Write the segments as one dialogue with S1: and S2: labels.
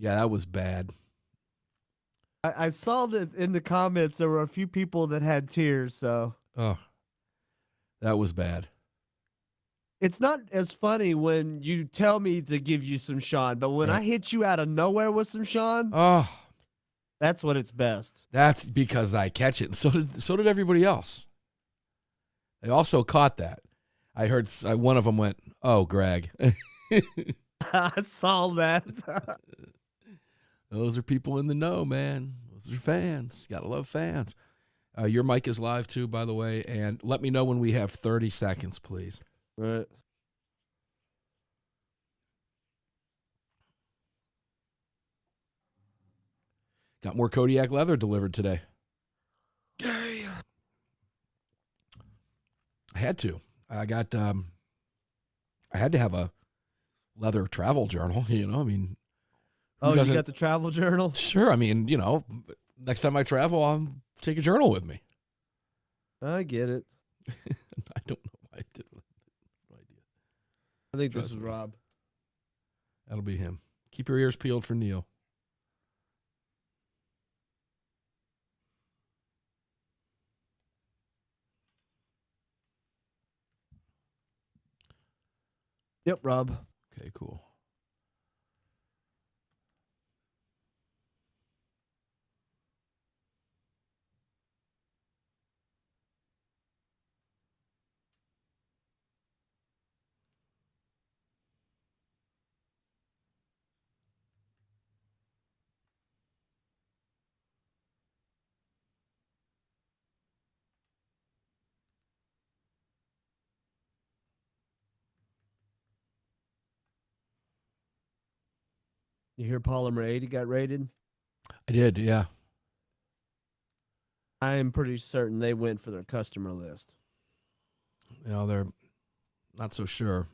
S1: Yeah, that was bad.
S2: I saw that in the comments there were a few people that had tears, so.
S1: Oh, that was bad.
S2: It's not as funny when you tell me to give you some Sean, but when I hit you out of nowhere with some Sean, that's when it's best.
S1: That's because I catch it, and so did everybody else. They also caught that. I heard one of them went, "Oh, Greg."
S2: I saw that.
S1: Those are people in the know, man. Those are fans. You gotta love fans. Your mic is live too, by the way, and let me know when we have 30 seconds, please.
S2: Right.
S1: Got more Kodiak leather delivered today. Yay! I had to. I had to have a leather travel journal, I mean.
S2: Oh, you got the travel journal?
S1: Sure. I mean, next time I travel, I'll take a journal with me.
S2: I get it.
S1: I don't know why I did it. No idea.
S2: I think this is Rob.
S1: That'll be him. Keep your ears peeled for Neil.
S2: Yep, Rob.
S1: Okay, cool.
S2: You hear Polymer 80 got raided?
S1: I did, yeah.
S2: I am pretty certain they went for their customer list.
S1: They're not so sure.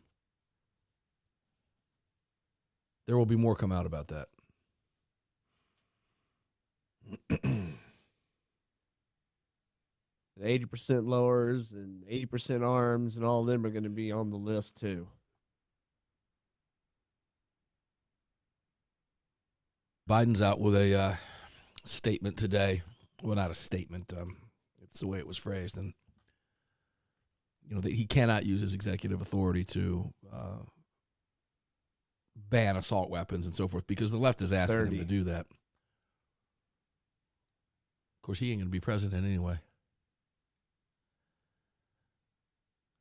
S1: There will be more come out about that.
S2: 80% lowers and 80% arms and all of them are going to be on the list too.
S1: Biden's out with a statement today. Well, not a statement. It's the way it was phrased. And, that he cannot use his executive authority to ban assault weapons and so forth because the left is asking him to do that. Of course, he ain't going to be president anyway.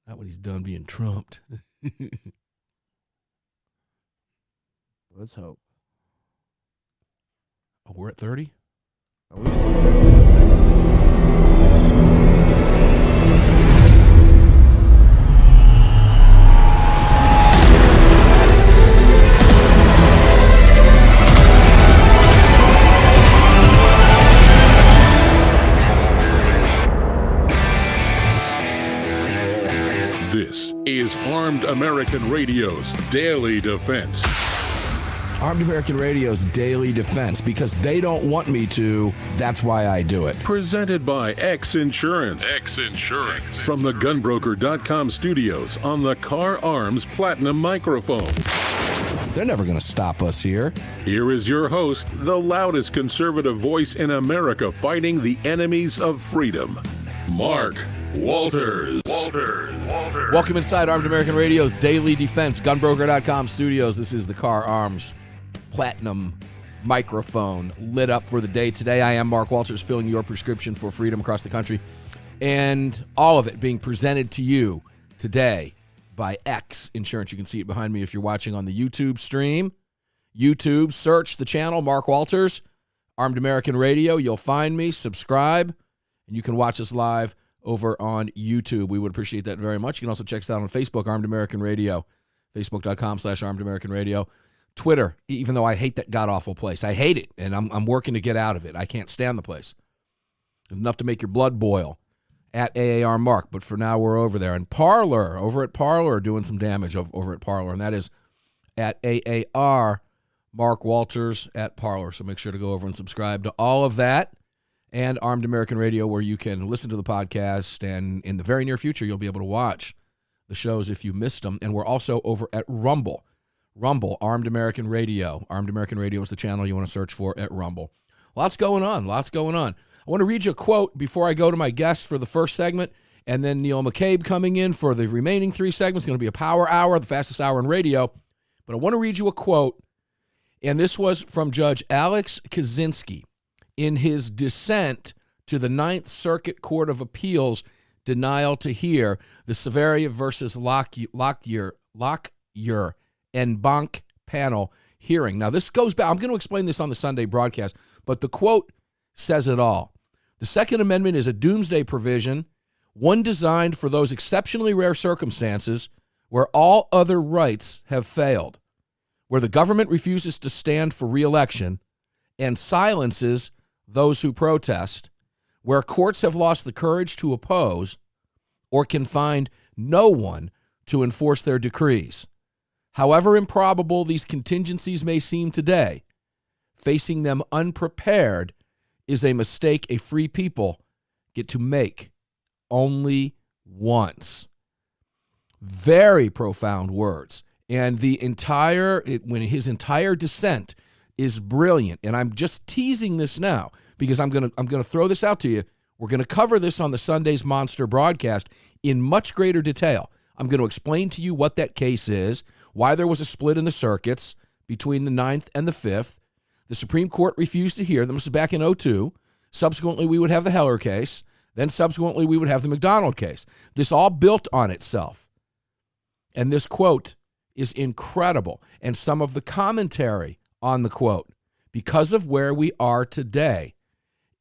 S1: Not when he's done being trumped.
S2: Let's hope.
S1: Oh, we're at 30?
S3: This is Armed American Radio's Daily Defense.
S1: Armed American Radio's Daily Defense. Because they don't want me to, that's why I do it.
S3: Presented by X Insurance. X Insurance. From the gunbroker.com studios on the Car Arms Platinum microphone.
S1: They're never going to stop us here.
S3: Here is your host, the loudest conservative voice in America fighting the enemies of freedom, Mark Walters.
S1: Welcome inside Armed American Radio's Daily Defense, gunbroker.com studios. This is the Car Arms Platinum microphone lit up for the day. Today, I am Mark Walters, filling your prescription for freedom across the country. And all of it being presented to you today by X Insurance. You can see it behind me if you're watching on the YouTube stream. YouTube, search the channel, Mark Walters, Armed American Radio. You'll find me, subscribe, and you can watch us live over on YouTube. We would appreciate that very much. You can also check us out on Facebook, Armed American Radio, facebook.com/Armed American Radio. Twitter, even though I hate that god-awful place. I hate it, and I'm working to get out of it. I can't stand the place. Enough to make your blood boil. At AAR Mark, but for now we're over there. And Parler, over at Parler, doing some damage over at Parler, and that is at AAR Mark Walters at Parler. So make sure to go over and subscribe to all of that. And Armed American Radio, where you can listen to the podcast, and in the very near future, you'll be able to watch the shows if you missed them. And we're also over at Rumble, Rumble, Armed American Radio. Armed American Radio is the channel you want to search for at Rumble. Lots going on. I want to read you a quote before I go to my guest for the first segment, and then Neil McCabe coming in for the remaining 3 segments. It's going to be a power hour, the fastest hour in radio. But I want to read you a quote, and this was from Judge Alex Kaczynski in his dissent to the Ninth Circuit Court of Appeals denial to hear the Severia versus Lockyer and Bonk panel hearing. Now, this goes back. I'm going to explain this on the Sunday broadcast, but the quote says it all. The Second Amendment is a doomsday provision, one designed for those exceptionally rare circumstances where all other rights have failed, where the government refuses to stand for re-election and silences those who protest, where courts have lost the courage to oppose or can find no one to enforce their decrees. However improbable these contingencies may seem today, facing them unprepared is a mistake a free people get to make only once. Very profound words. And his entire dissent is brilliant. And I'm just teasing this now because I'm going to throw this out to you. We're going to cover this on the Sunday's Monster broadcast in much greater detail. I'm going to explain to you what that case is, why there was a split in the circuits between the 9th and the 5th. The Supreme Court refused to hear them. This is back in 2002. Subsequently, we would have the Heller case. Then subsequently, we would have the McDonald case. This all built on itself. And this quote is incredible. And some of the commentary on the quote, because of where we are today,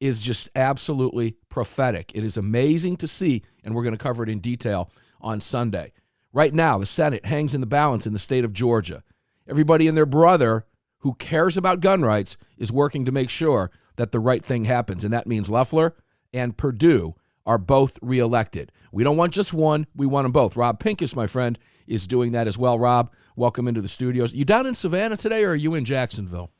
S1: is just absolutely prophetic. It is amazing to see, and we're going to cover it in detail on Sunday. Right now, the Senate hangs in the balance in the state of Georgia. Everybody and their brother who cares about gun rights is working to make sure that the right thing happens, and that means Loeffler and Perdue are both reelected. We don't want just one, we want them both. Rob Pincus, my friend, is doing that as well. Rob, welcome into the studios. You down in Savannah today, or are you in Jacksonville?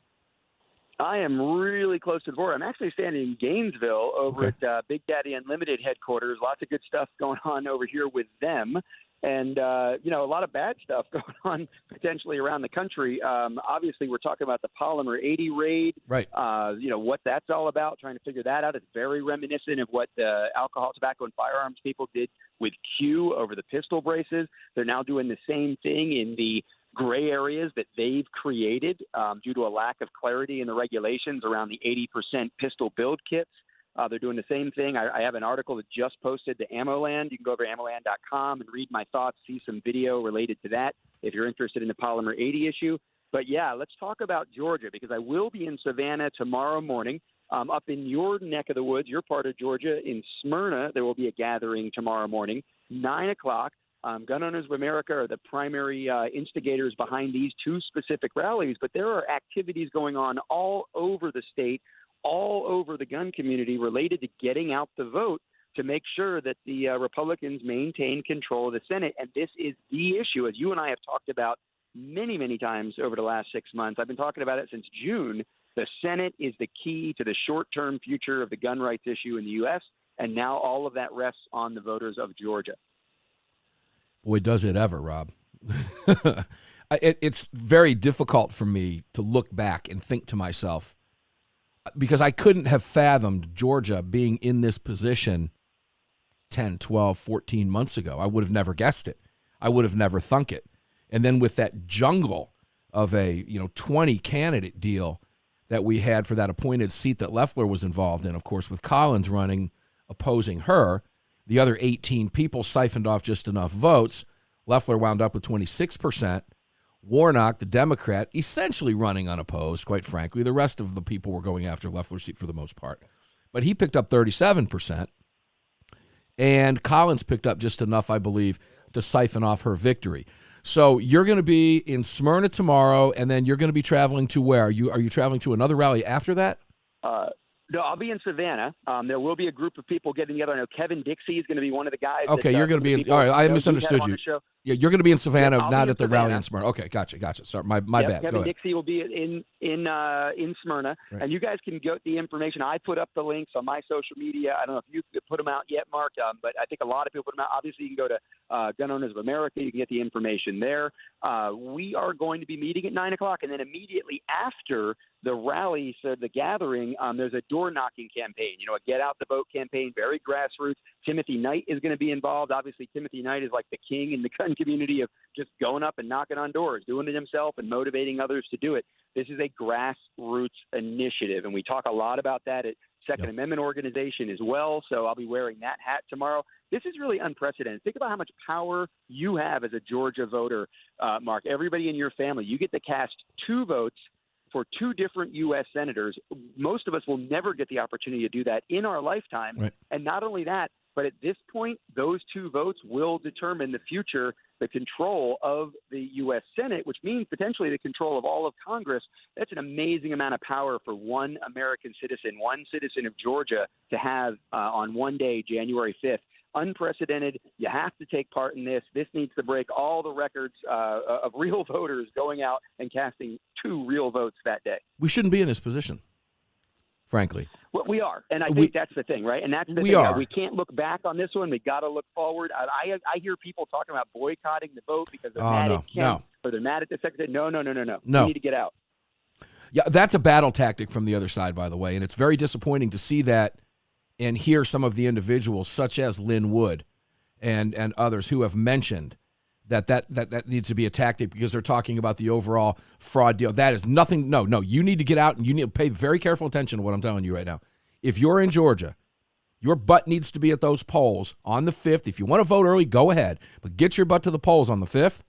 S4: I am really close to the border. I'm actually standing in Gainesville over at Big Daddy Unlimited headquarters. Lots of good stuff going on over here with them. And, a lot of bad stuff going on potentially around the country. Obviously, we're talking about the Polymer 80 raid.
S1: Right.
S4: What that's all about, trying to figure that out. It's very reminiscent of what the alcohol, tobacco, and firearms people did with Q over the pistol braces. They're now doing the same thing in the gray areas that they've created due to a lack of clarity in the regulations around the 80% pistol build kits. They're doing the same thing. I have an article that just posted to AmmoLand. You can go over to ammoland.com and read my thoughts, see some video related to that if you're interested in the Polymer 80 issue. But, yeah, let's talk about Georgia because I will be in Savannah tomorrow morning. Up in your neck of the woods, your part of Georgia, in Smyrna, there will be a gathering tomorrow morning, 9 o'clock. Gun Owners of America are the primary instigators behind these two specific rallies, but there are activities going on all over the state, all over the gun community related to getting out the vote to make sure that the Republicans maintain control of the Senate. And this is the issue, as you and I have talked about many, many times over the last 6 months. I've been talking about it since June. The Senate is the key to the short-term future of the gun rights issue in the U.S., and now all of that rests on the voters of Georgia.
S1: Boy, does it ever, Rob. It's very difficult for me to look back and think to myself, because I couldn't have fathomed Georgia being in this position 10, 12, 14 months ago. I would have never guessed it. I would have never thunk it. And then with that jungle of a 20 candidate deal that we had for that appointed seat that Loeffler was involved in, of course, with Collins running, opposing her, the other 18 people siphoned off just enough votes. Loeffler wound up with 26%. Warnock, the Democrat, essentially running unopposed, quite frankly. The rest of the people were going after Loeffler's seat for the most part. But he picked up 37%. And Collins picked up just enough, I believe, to siphon off her victory. So you're going to be in Smyrna tomorrow, and then you're going to be traveling to where? Are you traveling to another rally after that?
S4: No, I'll be in Savannah. There will be a group of people getting together. I know Kevin Dixie is going to be one of the guys.
S1: Okay, you're going to be in. All right, I misunderstood you. Yeah, you're going to be in Savannah,
S4: I'll
S1: not
S4: be
S1: at the
S4: in
S1: rally
S4: Savannah.
S1: in Smyrna. Okay, gotcha. Sorry, my bad.
S4: Kevin
S1: Go ahead.
S4: Dixie will be in Smyrna,
S1: Right.
S4: and you guys can get the information. I put up the links on my social media. I don't know if you put them out yet, Mark, but I think a lot of people put them out. Obviously, you can go to Gun Owners of America. You can get the information there. We are going to be meeting at 9 o'clock, and then immediately after the rally, so the gathering, there's a door knocking campaign, a get out the vote campaign, very grassroots. Timothy Knight is going to be involved. Obviously, Timothy Knight is like the king in the gun community of just going up and knocking on doors, doing it himself and motivating others to do it. This is a grassroots initiative, and we talk a lot about that at Second Amendment Organization as well, so I'll be wearing that hat tomorrow. This is really unprecedented. Think about how much power you have as a Georgia voter, Mark. Everybody in your family, you get to cast 2 votes for 2 different U.S. senators. Most of us will never get the opportunity to do that in our lifetime.
S1: Right.
S4: And not only that, but at this point, those 2 votes will determine the future, the control of the U.S. Senate, which means potentially the control of all of Congress. That's an amazing amount of power for one American citizen, one citizen of Georgia to have on one day, January 5th. Unprecedented. You have to take part in this. This needs to break all the records of real voters going out and casting 2 real votes that day.
S1: We shouldn't be in this position, frankly.
S4: Well, we are, and I think that's the thing, right? And that's the
S1: we
S4: thing.
S1: are.
S4: We can't look back on this one. We got to look forward. I hear people talking about boycotting the vote because they're mad at Kemp or they're mad at the secretary. No. We need to get out.
S1: Yeah, that's a battle tactic from the other side, by the way, and it's very disappointing to see that and hear some of the individuals, such as Lynn Wood and others, who have mentioned that needs to be a tactic because they're talking about the overall fraud deal. That is nothing. No. You need to get out, and you need to pay very careful attention to what I'm telling you right now. If you're in Georgia, your butt needs to be at those polls on the 5th. If you want to vote early, go ahead. But get your butt to the polls on the 5th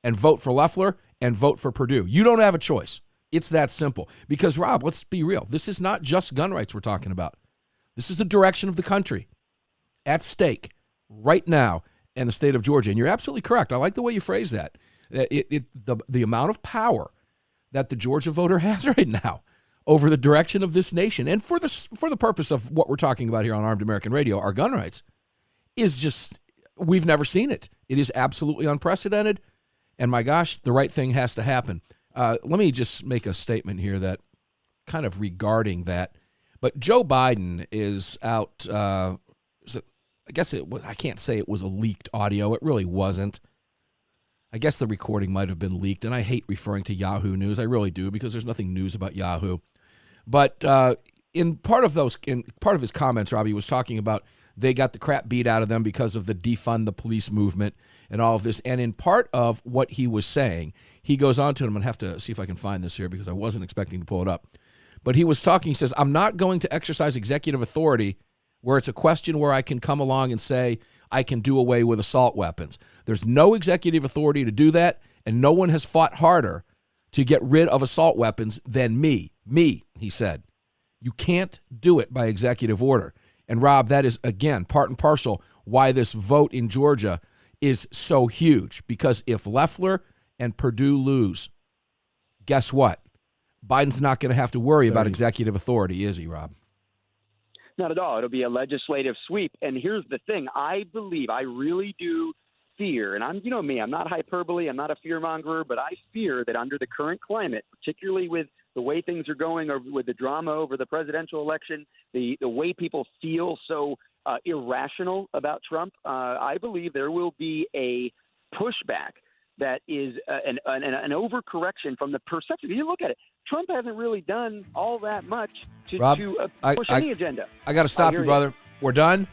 S1: and vote for Loeffler and vote for Perdue. You don't have a choice. It's that simple. Because, Rob, let's be real. This is not just gun rights we're talking about. This is the direction of the country at stake right now in the state of Georgia. And you're absolutely correct. I like the way you phrase that. The amount of power that the Georgia voter has right now over the direction of this nation, and for the purpose of what we're talking about here on Armed American Radio, our gun rights, is just, we've never seen it. It is absolutely unprecedented, and my gosh, the right thing has to happen. Let me just make a statement here that kind of regarding that, but Joe Biden is out, I can't say it was a leaked audio. It really wasn't. I guess the recording might have been leaked, and I hate referring to Yahoo News. I really do, because there's nothing news about Yahoo. But in part of his comments, Robbie was talking about they got the crap beat out of them because of the defund the police movement and all of this. And in part of what he was saying, he goes on to, and I'm going to have to see if I can find this here because I wasn't expecting to pull it up. But he was talking, he says, I'm not going to exercise executive authority where it's a question where I can come along and say I can do away with assault weapons. There's no executive authority to do that, and no one has fought harder to get rid of assault weapons than me. Me, he said. You can't do it by executive order. And, Rob, that is, again, part and parcel why this vote in Georgia is so huge. Because if Loeffler and Perdue lose, guess what? Biden's not going to have to worry about executive authority, is he, Rob?
S4: Not at all. It'll be a legislative sweep. And here's the thing. I really do fear, and I'm not hyperbole, I'm not a fearmonger, but I fear that under the current climate, particularly with the way things are going, or with the drama over the presidential election, the way people feel so irrational about Trump, I believe there will be a pushback that is an overcorrection from the perception. If you look at it, Trump hasn't really done all that much to push any agenda.
S1: I got to stop you, brother. We're done.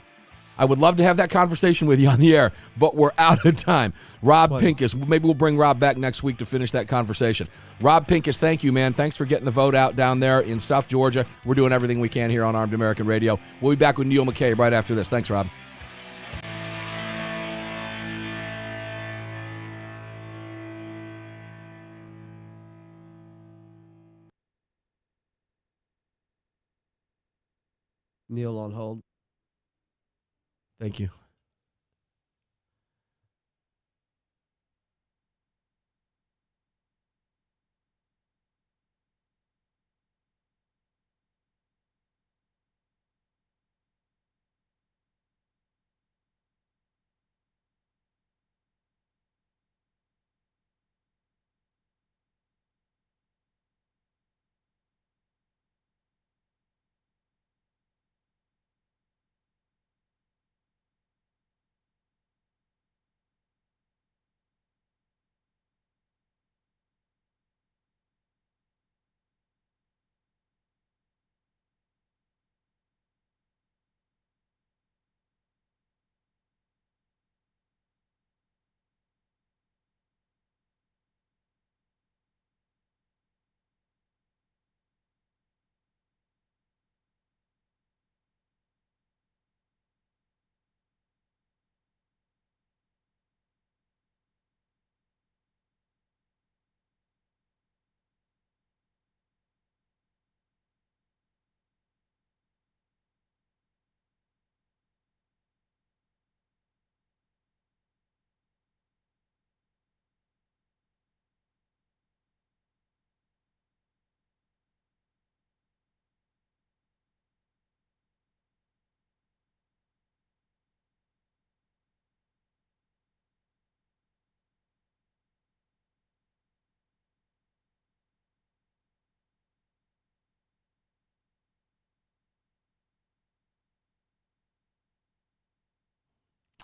S1: I would love to have that conversation with you on the air, but we're out of time. Rob Pincus, maybe we'll bring Rob back next week to finish that conversation. Rob Pincus, thank you, man. Thanks for getting the vote out down there in South Georgia. We're doing everything we can here on Armed American Radio. We'll be back with Neil McCabe right after this. Thanks, Rob.
S2: Neil on hold.
S1: Thank you.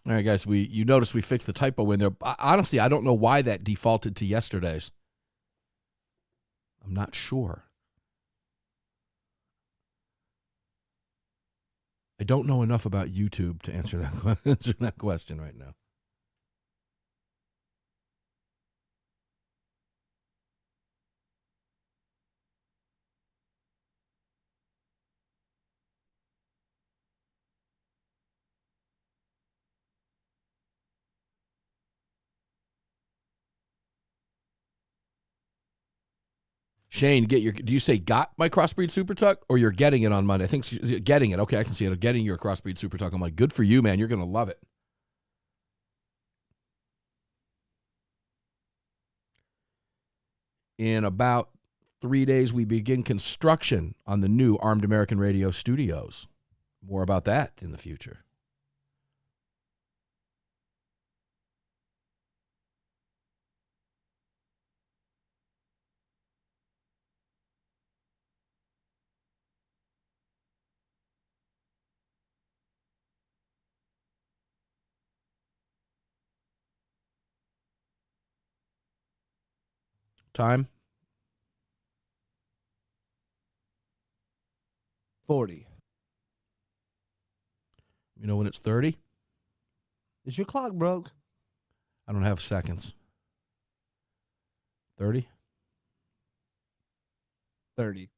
S1: All right, guys, you notice we fixed the typo in there. Honestly, I don't know why that defaulted to yesterday's. I'm not sure. I don't know enough about YouTube to answer that question right now. Shane, do you say got my Crossbreed Super Tuck or you're getting it on Monday? I think she's getting it. Okay, I can see it. Getting your Crossbreed Super Tuck. I'm like, good for you, man. You're going to love it. In about 3 days, we begin construction on the new Armed American Radio studios. More about that in the future. Time?
S2: 40.
S1: You know when it's 30?
S2: Is your clock broke?
S1: I don't have seconds. 30?
S2: 30.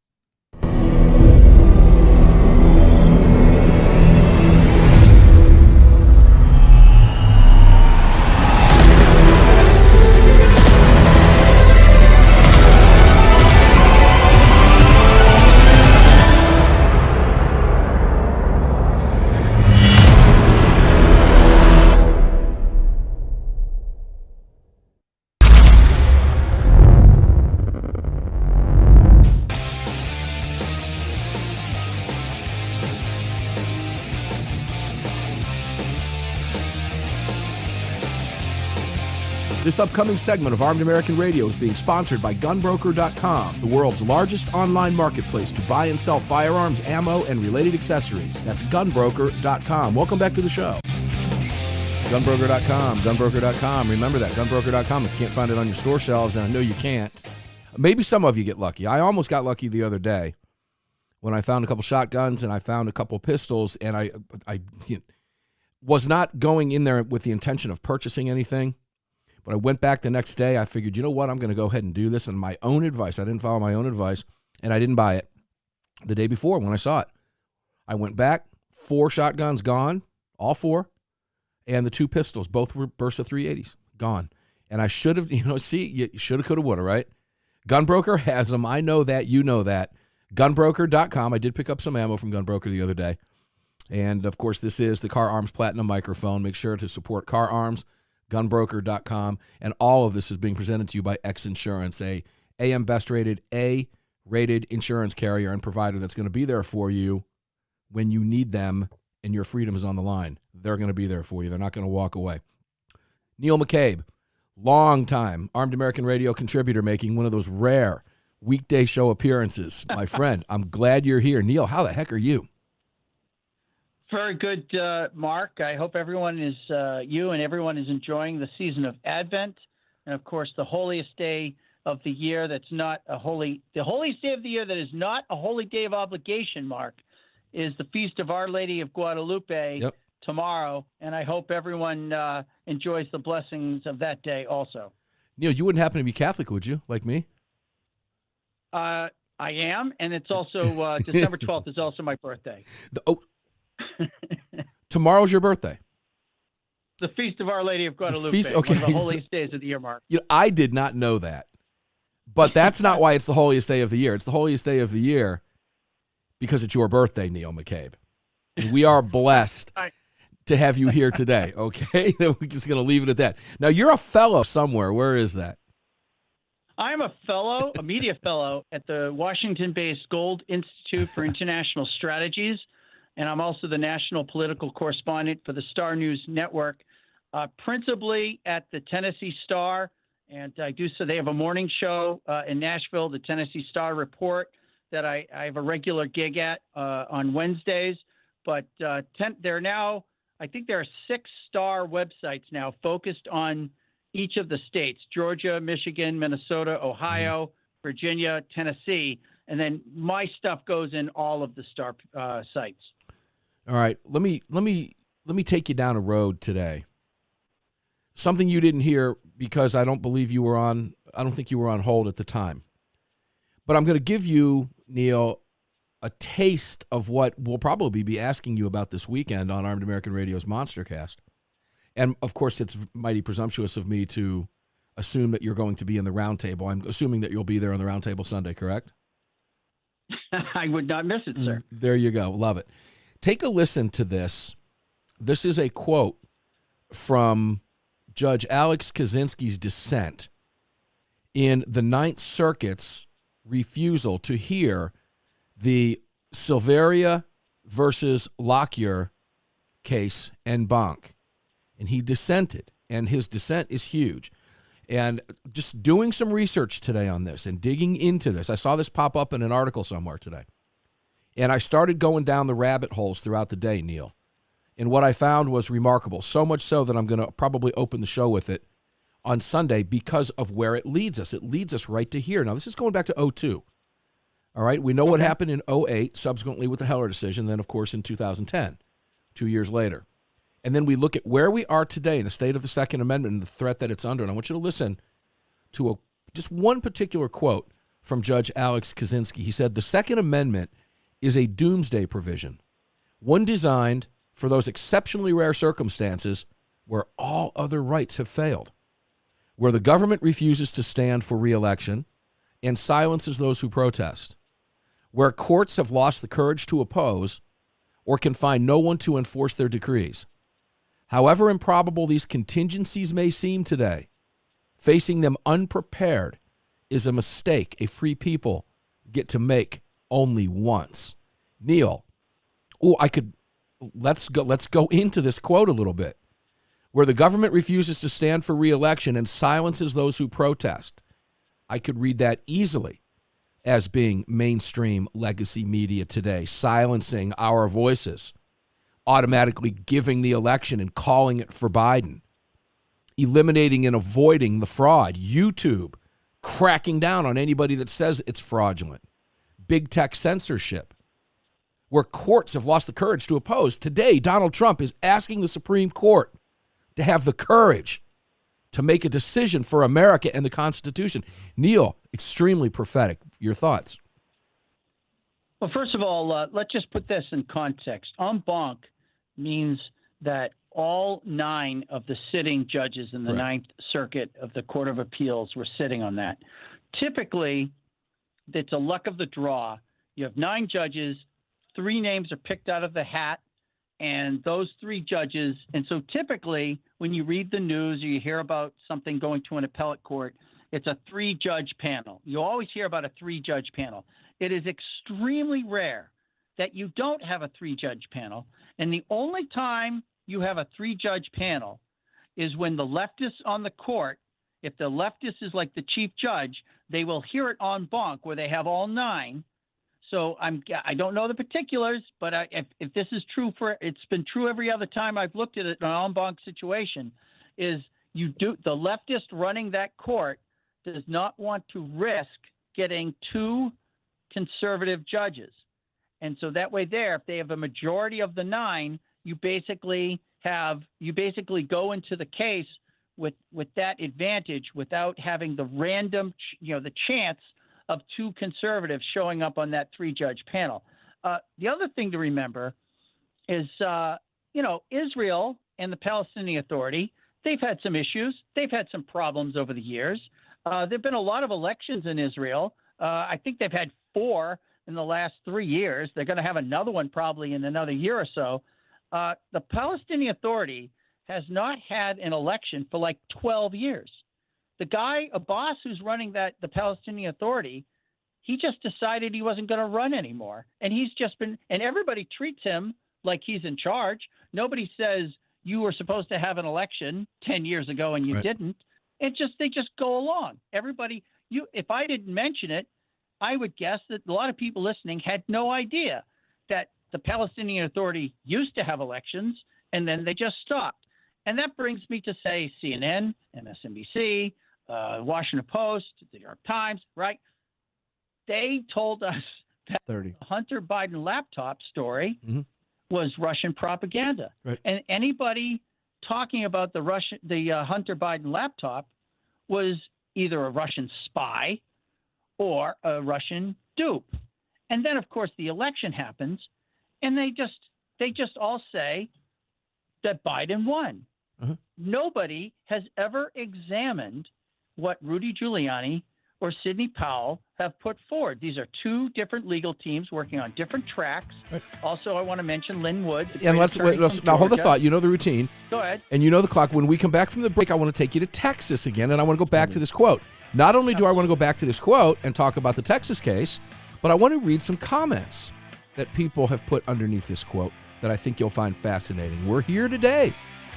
S1: This upcoming segment of Armed American Radio is being sponsored by Gunbroker.com, the world's largest online marketplace to buy and sell firearms, ammo, and related accessories. That's Gunbroker.com. Welcome back to the show. Gunbroker.com, Gunbroker.com. Remember that, Gunbroker.com. If you can't find it on your store shelves, and I know you can't, maybe some of you get lucky. I almost got lucky the other day when I found a couple shotguns and I found a couple pistols, and I was not going in there with the intention of purchasing anything. But I went back the next day. I figured, you know what? I'm going to go ahead and do this on my own advice. I didn't follow my own advice, and I didn't buy it the day before when I saw it. I went back, 4 shotguns gone, all 4, and the 2 pistols, both were burst of 380s, gone. And I should have, you should have, could have, would have, right? Gunbroker has them. I know that. You know that. Gunbroker.com. I did pick up some ammo from Gunbroker the other day. And, of course, this is the Car Arms Platinum microphone. Make sure to support Car Arms. Gunbroker.com, and all of this is being presented to you by X Insurance, a AM Best rated, A-rated insurance carrier and provider that's going to be there for you when you need them and your freedom is on the line. They're going to be there for you. They're not going to walk away. Neil McCabe, long-time Armed American Radio contributor, making one of those rare weekday show appearances. My friend, I'm glad you're here. Neil, how the heck are you?
S5: Very good, Mark. I hope everyone is, you and everyone is enjoying the season of Advent. And, of course, the holiest day of the year the holiest day of the year that is not a holy day of obligation, Mark, is the Feast of Our Lady of Guadalupe tomorrow. And I hope everyone enjoys the blessings of that day also.
S1: Neil, you wouldn't happen to be Catholic, would you, like me?
S5: I am, and it's also December 12th is also my birthday.
S1: Tomorrow's your birthday.
S5: The Feast of Our Lady of Guadalupe,
S1: okay.
S5: One of the holiest days of the year, Mark.
S1: I did not know that. But that's not why it's the holiest day of the year. It's the holiest day of the year because it's your birthday, Neil McCabe. And we are blessed to have you here today, okay? We're just going to leave it at that. Now, you're a fellow somewhere. Where is that?
S5: I'm a fellow, a media fellow at the Washington-based Gold Institute for International Strategies, and I'm also the national political correspondent for the Star News Network, principally at the Tennessee Star. And I do so. They have a morning show in Nashville, the Tennessee Star Report, that I have a regular gig at on Wednesdays. But they're now I think there are 6-star websites now focused on each of the states: Georgia, Michigan, Minnesota, Ohio, Virginia, Tennessee. And then my stuff goes in all of the star sites.
S1: All right, let me take you down a road today. Something you didn't hear because I don't think you were on hold at the time. But I'm going to give you, Neil, a taste of what we'll probably be asking you about this weekend on Armed American Radio's Monstercast. And, of course, it's mighty presumptuous of me to assume that you're going to be in the roundtable. I'm assuming that you'll be there on the roundtable Sunday, correct?
S5: I would not miss it, sir.
S1: There you go. Love it. Take a listen to this. This is a quote from Judge Alex Kaczynski's dissent in the Ninth Circuit's refusal to hear the Silveria versus Lockyer case en banc. And he dissented, and his dissent is huge. And just doing some research today on this and digging into this, I saw this pop up in an article somewhere today. And I started going down the rabbit holes throughout the day, Neil. And what I found was remarkable, so much so that I'm going to probably open the show with it on Sunday because of where it leads us. It leads us right to here. Now, this is going back to 2002. All right, we know what happened in 2008, subsequently with the Heller decision, then, of course, in 2010, 2 years later. And then we look at where we are today in the state of the Second Amendment and the threat that it's under. And I want you to listen to just one particular quote from Judge Alex Kaczynski. He said, "The Second Amendment is a doomsday provision, one designed for those exceptionally rare circumstances where all other rights have failed, where the government refuses to stand for re-election and silences those who protest, where courts have lost the courage to oppose or can find no one to enforce their decrees. However improbable these contingencies may seem today, facing them unprepared is a mistake a free people get to make only once." Neil, let's go into this quote a little bit. Where the government refuses to stand for re-election and silences those who protest. I could read that easily as being mainstream legacy media today, silencing our voices, automatically giving the election and calling it for Biden, eliminating and avoiding the fraud, YouTube cracking down on anybody that says it's fraudulent, big tech censorship, where courts have lost the courage to oppose. Today, Donald Trump is asking the Supreme Court to have the courage to make a decision for America and the Constitution. Neil, extremely prophetic. Your thoughts?
S5: Well, first of all, let's just put this in context. En banc means that all 9 of the sitting judges in the Ninth Circuit of the Court of Appeals were sitting on that. Typically, it's a luck of the draw. You have 9 judges, 3 names are picked out of the hat, and those 3 judges, and so typically when you read the news or you hear about something going to an appellate court, it's a 3-judge panel. You always hear about a 3-judge panel. It is extremely rare that you don't have a 3-judge panel, and the only time you have a 3-judge panel is when the leftists on the court, if the leftist is like the chief judge, they will hear it en banc where they have all 9. So I don't know the particulars, but if this is true it's been true every other time I've looked at it in an en banc situation, is the leftist running that court does not want to risk getting 2 conservative judges. And so that way if they have a majority of the 9, you basically go into the case with that advantage without having the random, the chance of 2 conservatives showing up on that 3-judge panel. The other thing to remember is, Israel and the Palestinian Authority, they've had some issues. They've had some problems over the years. There have been a lot of elections in Israel. I think they've had 4 in the last 3 years. They're going to have another one probably in another year or so. The Palestinian Authority has not had an election for like 12 years. The guy, Abbas, who's running the Palestinian Authority, he just decided he wasn't going to run anymore. And he's just been – and everybody treats him like he's in charge. Nobody says you were supposed to have an election 10 years ago and you didn't. They just go along. Everybody – if I didn't mention it, I would guess that a lot of people listening had no idea that the Palestinian Authority used to have elections and then they just stopped. And that brings me to say CNN, MSNBC, Washington Post, the New York Times, right? They told us that
S2: 30.
S5: the Hunter Biden laptop story was Russian propaganda.
S1: Right.
S5: And anybody talking about the Hunter Biden laptop was either a Russian spy or a Russian dupe. And then, of course, the election happens, and they just all say that Biden won. Nobody has ever examined what Rudy Giuliani or Sidney Powell have put forward. These are two different legal teams working on different tracks. Right. Also, I want to mention Lynn Wood.
S1: And let's now hold the thought. You know the routine.
S5: Go ahead.
S1: And you know the clock. When we come back from the break, I want to take you to Texas again, and I want to go back to this quote. Not only do I want to go back to this quote and talk about the Texas case, but I want to read some comments that people have put underneath this quote that I think you'll find fascinating. We're here today.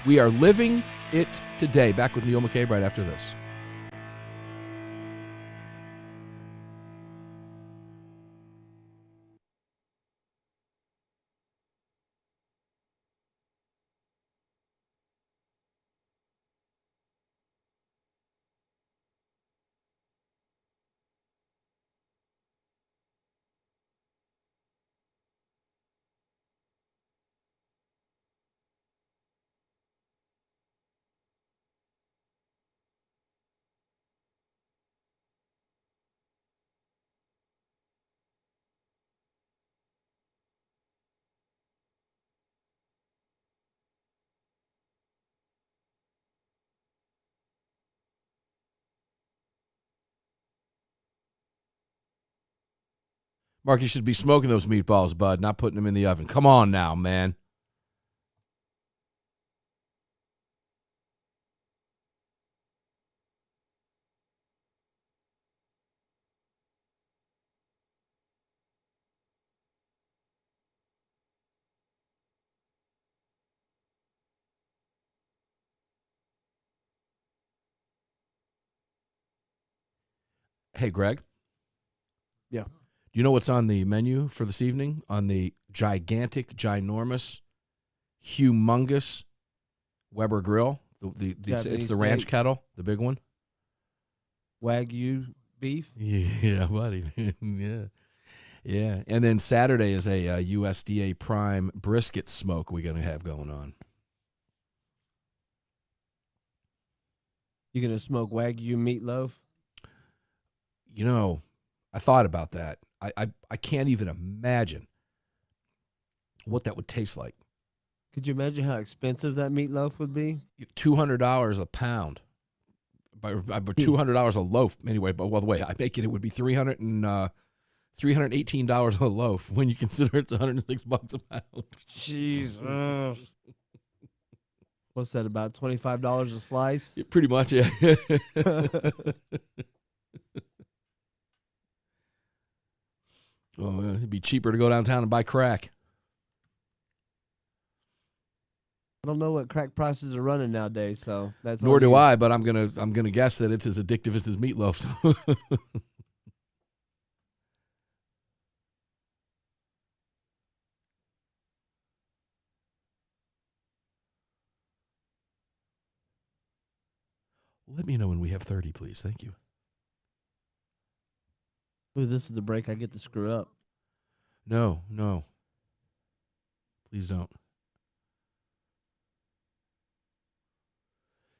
S1: We are living it today. Back with Neil McCabe right after this. Mark, you should be smoking those meatballs, bud, not putting them in the oven. Come on now, man. Hey, Greg.
S2: Yeah.
S1: Do you know what's on the menu for this evening? On the gigantic, ginormous, humongous Weber grill? It's the ranch kettle, the big one.
S2: Wagyu beef?
S1: Yeah, buddy. Yeah. And then Saturday is a USDA prime brisket smoke we're going to have going on.
S2: You going to smoke Wagyu meatloaf?
S1: You know, I thought about that. I can't even imagine what that would taste like.
S2: Could you imagine how expensive that meatloaf would be?
S1: $200 a pound. By $200 a loaf anyway. But the way I make it would be $318 a loaf when you consider it's $106 a pound.
S2: Jeez. What's that, about $25 a slice?
S1: Yeah, pretty much, yeah. Oh, it'd be cheaper to go downtown and buy crack.
S2: I don't know what crack prices are running nowadays, so that's
S1: nor do I. But I'm gonna guess that it's as addictive as this meatloaf. So. Let me know when we have 30, please. Thank you.
S2: Ooh, this is the break I get to screw up.
S1: No. Please don't.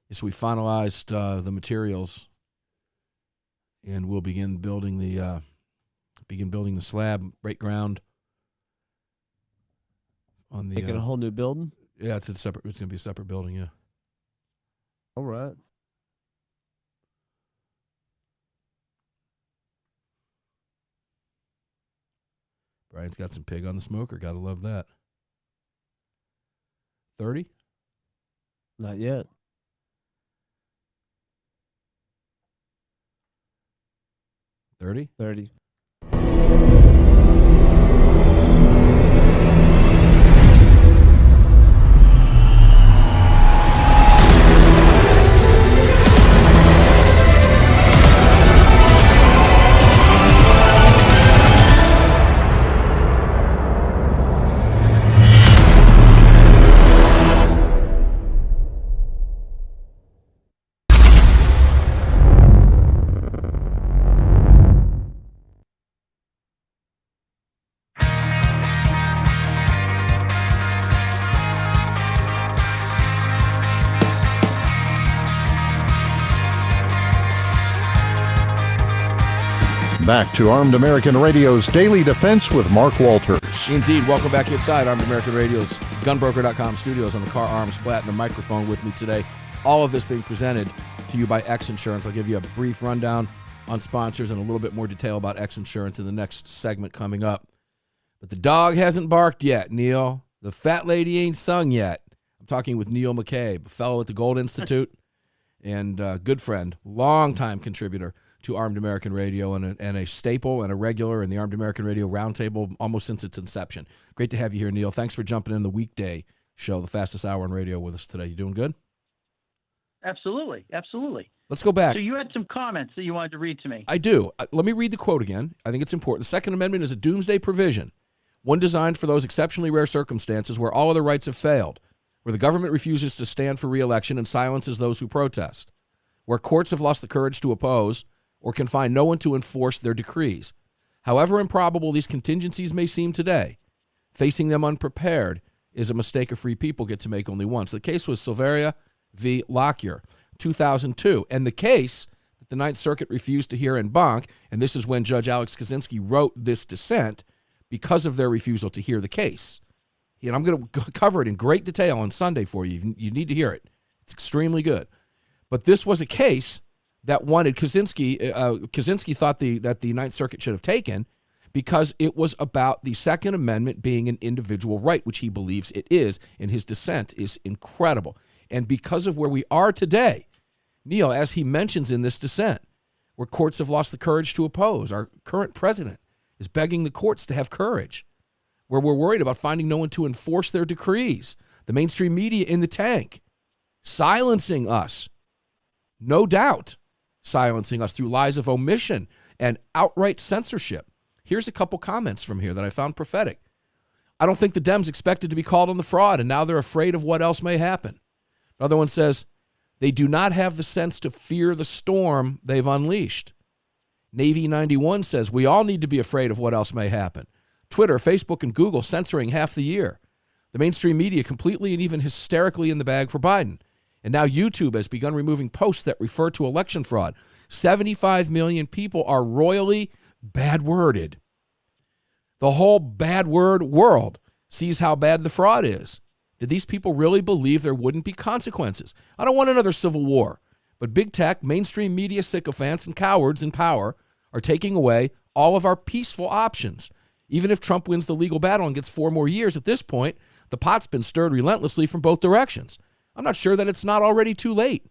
S1: Yes, we finalized the materials, and we'll begin building the slab, break ground on the.
S2: Making a whole new building.
S1: Yeah, it's going to be a separate building. Yeah.
S2: All right.
S1: Brian's got some pig on the smoker. Gotta love that. 30?
S2: Not yet.
S1: 30?
S2: 30.
S3: back to Armed American Radio's Daily Defense with Mark Walters.
S1: Indeed. Welcome back inside Armed American Radio's Gunbroker.com studios on the Car Arms Platinum microphone with me today. All of this being presented to you by X Insurance. I'll give you a brief rundown on sponsors and a little bit more detail about X Insurance in the next segment coming up. But the dog hasn't barked yet, Neil. The fat lady ain't sung yet. I'm talking with Neil McCabe, a fellow at the Gold Institute and a good friend, longtime contributor to Armed American Radio and a staple and a regular in the Armed American Radio Roundtable almost since its inception. Great to have you here, Neil. Thanks for jumping in the weekday show, the fastest hour on radio, with us today. You doing good?
S5: Absolutely.
S1: Let's go back.
S5: So you had some comments that you wanted to read to me.
S1: I do. Let me read the quote again. I think it's important. The Second Amendment is a doomsday provision, one designed for those exceptionally rare circumstances where all other rights have failed, where the government refuses to stand for re-election and silences those who protest, where courts have lost the courage to oppose or can find no one to enforce their decrees. However improbable these contingencies may seem today, facing them unprepared is a mistake a free people get to make only once. The case was Silveria v. Lockyer, 2002. And the case that the Ninth Circuit refused to hear en banc, and this is when Judge Alex Kaczynski wrote this dissent because of their refusal to hear the case. And I'm going to cover it in great detail on Sunday for you. You need to hear it. It's extremely good. But this was a case that wanted Kaczynski thought that the Ninth Circuit should have taken because it was about the Second Amendment being an individual right, which he believes it is, and his dissent is incredible. And because of where we are today, Neil, as he mentions in this dissent, where courts have lost the courage to oppose, our current president is begging the courts to have courage, where we're worried about finding no one to enforce their decrees, the mainstream media in the tank, silencing us, no doubt silencing us through lies of omission and outright censorship. Here's a couple comments from here that I found prophetic. I don't think the Dems expected to be called on the fraud, and now they're afraid of what else may happen. Another one says, they do not have the sense to fear the storm they've unleashed. Navy 91 says, we all need to be afraid of what else may happen. Twitter, Facebook, and Google censoring half the year. The mainstream media completely and even hysterically in the bag for Biden. And now YouTube has begun removing posts that refer to election fraud. 75 million people are royally bad-worded. The whole bad word world sees how bad the fraud is. Did these people really believe there wouldn't be consequences? I don't want another civil war. But big tech, mainstream media sycophants, and cowards in power are taking away all of our peaceful options. Even if Trump wins the legal battle and gets 4 more years, at this point, the pot's been stirred relentlessly from both directions. I'm not sure that it's not already too late.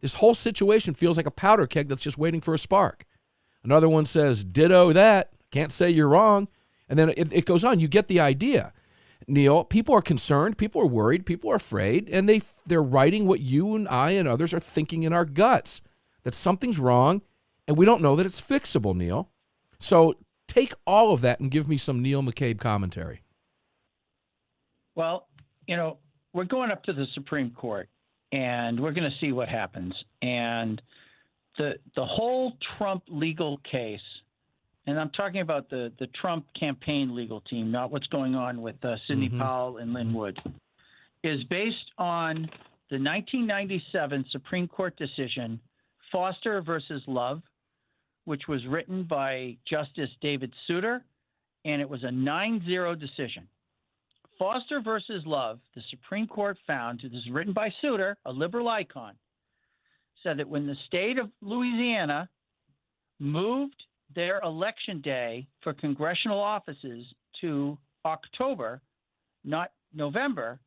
S1: This whole situation feels like a powder keg that's just waiting for a spark. Another one says, ditto that. Can't say you're wrong. And then it goes on. You get the idea. Neil, people are concerned. People are worried. People are afraid. And they're writing what you and I and others are thinking in our guts, that something's wrong, and we don't know that it's fixable, Neil. So take all of that and give me some Neil McCabe commentary.
S5: Well, we're going up to the Supreme Court, and we're going to see what happens. And the whole Trump legal case, and I'm talking about the Trump campaign legal team, not what's going on with Sidney Powell and Lynn Wood, is based on the 1997 Supreme Court decision, Foster versus Love, which was written by Justice David Souter, and it was a 9-0 decision. Foster versus Love, the Supreme Court found, this is written by Souter, a liberal icon, said that when the state of Louisiana moved their election day for congressional offices to October, not November,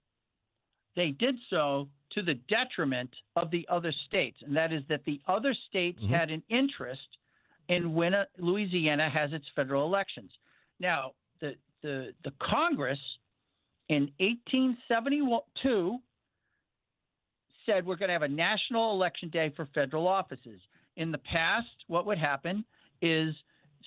S5: they did so to the detriment of the other states. And that is that the other states had an interest in when Louisiana has its federal elections. Now, the Congress in 1872 said we're going to have a national election day for federal offices. In the past, what would happen is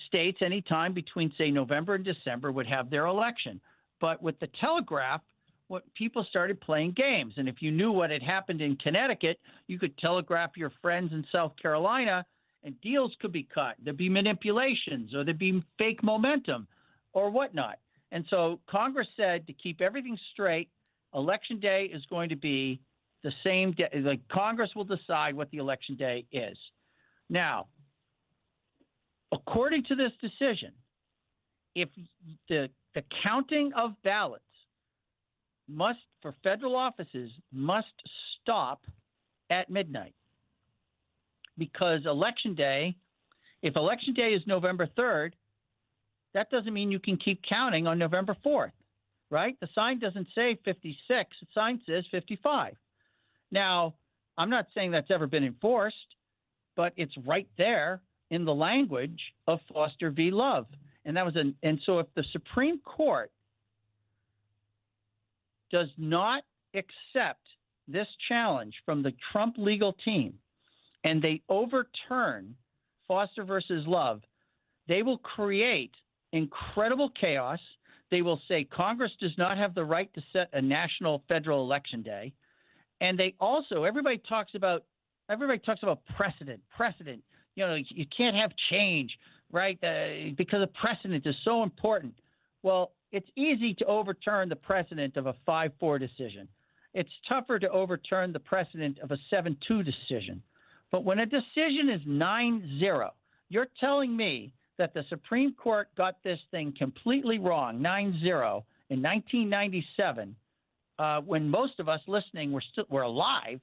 S5: states anytime between, say, November and December would have their election. But with the telegraph, what people started playing games. And if you knew what had happened in Connecticut, you could telegraph your friends in South Carolina and deals could be cut. There'd be manipulations or there'd be fake momentum or whatnot. And so Congress said to keep everything straight, Election Day is going to be the same day. Like Congress will decide what the Election Day is. Now, according to this decision, if the counting of ballots for federal offices must stop at midnight, because if Election Day is November 3rd, that doesn't mean you can keep counting on November 4th, right? The sign doesn't say 56. The sign says 55. Now, I'm not saying that's ever been enforced, but it's right there in the language of Foster v. Love. And so if the Supreme Court does not accept this challenge from the Trump legal team and they overturn Foster versus Love, they will create incredible chaos. They will say Congress does not have the right to set a national federal election day. And they also, everybody talks about precedent. You know, you can't have change, right? Because a precedent is so important. Well, it's easy to overturn the precedent of a 5-4 decision. It's tougher to overturn the precedent of a 7-2 decision. But when a decision is 9-0, you're telling me that the Supreme Court got this thing completely wrong, 9-0, in 1997, when most of us listening were alive.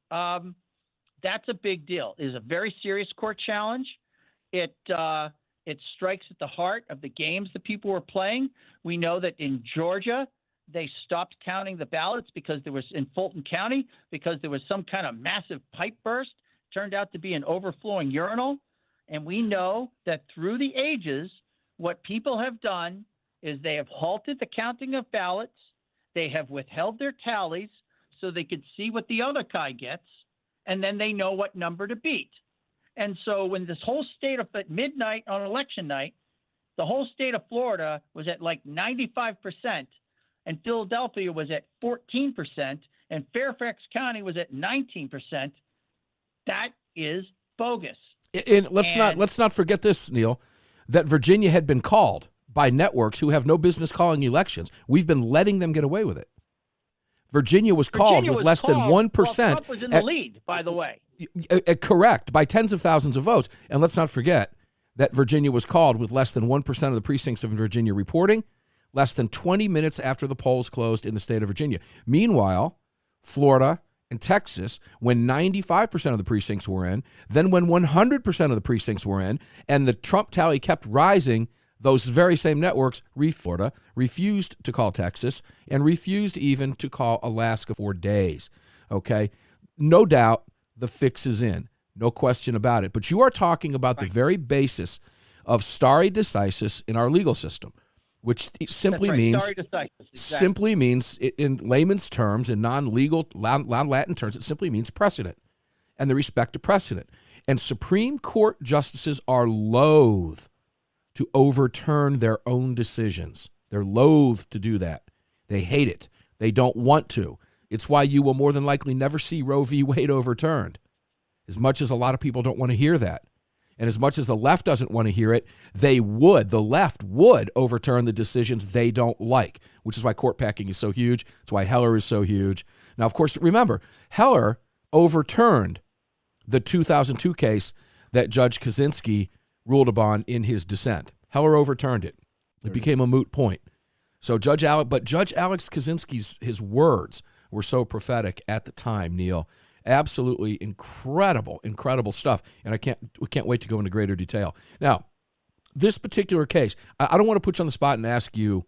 S5: That's a big deal. It is a very serious court challenge. It strikes at the heart of the games that people were playing. We know that in Georgia, they stopped counting the ballots in Fulton County, because there was some kind of massive pipe burst. Turned out to be an overflowing urinal. And we know that through the ages, what people have done is they have halted the counting of ballots. They have withheld their tallies so they could see what the other guy gets, and then they know what number to beat. And so when this whole state at midnight on election night, the whole state of Florida was at like 95%, and Philadelphia was at 14%, and Fairfax County was at 19%, that is bogus.
S1: And let's not forget this, Neil, that Virginia had been called by networks who have no business calling elections. We've been letting them get away with it. Virginia was called with less than 1%.
S5: Trump was in the lead, by the way.
S1: Correct, by tens of thousands of votes. And let's not forget that Virginia was called with less than 1% of the precincts in Virginia reporting, less than 20 minutes after the polls closed in the state of Virginia. Meanwhile, Florida and Texas, when 95% of the precincts were in, then when 100% of the precincts were in, and the Trump tally kept rising, those very same networks, Florida, refused to call Texas and refused even to call Alaska for days. Okay? No doubt the fix is in. No question about it. But you are talking about the very basis of stare decisis in our legal system, which simply means simply means, in layman's terms, in non-legal, non-Latin terms, it simply means precedent and the respect to precedent. And Supreme Court justices are loath to overturn their own decisions. They're loath to do that. They hate it. They don't want to. It's why you will more than likely never see Roe v. Wade overturned. As much as a lot of people don't want to hear that, and as much as the left doesn't want to hear it, the left would overturn the decisions they don't like, which is why court packing is so huge. It's why Heller is so huge. Now, of course, remember, Heller overturned the 2002 case that Judge Kaczynski ruled upon in his dissent. Heller overturned it. It became a moot point. So Judge Alex Kaczynski's his words were so prophetic at the time, Neil. Absolutely incredible stuff. And we can't wait to go into greater detail. Now, this particular case, I don't want to put you on the spot and ask you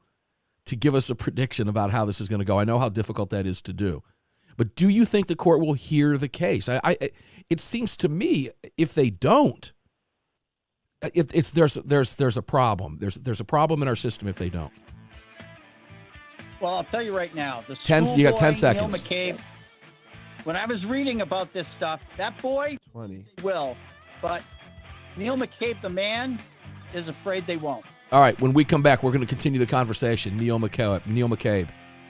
S1: to give us a prediction about how this is going to go. I know how difficult that is to do. But do you think the court will hear the case? It seems to me, if they don't, there's a problem. There's a problem in our system if they don't.
S5: Well, I'll tell you right now.
S1: You got 10 seconds.
S5: Neil McCabe, when I was reading about this stuff, that boy
S2: 20
S5: will. But Neil McCabe, the man, is afraid they won't.
S1: All right, when we come back, we're going to continue the conversation. Neil McCabe,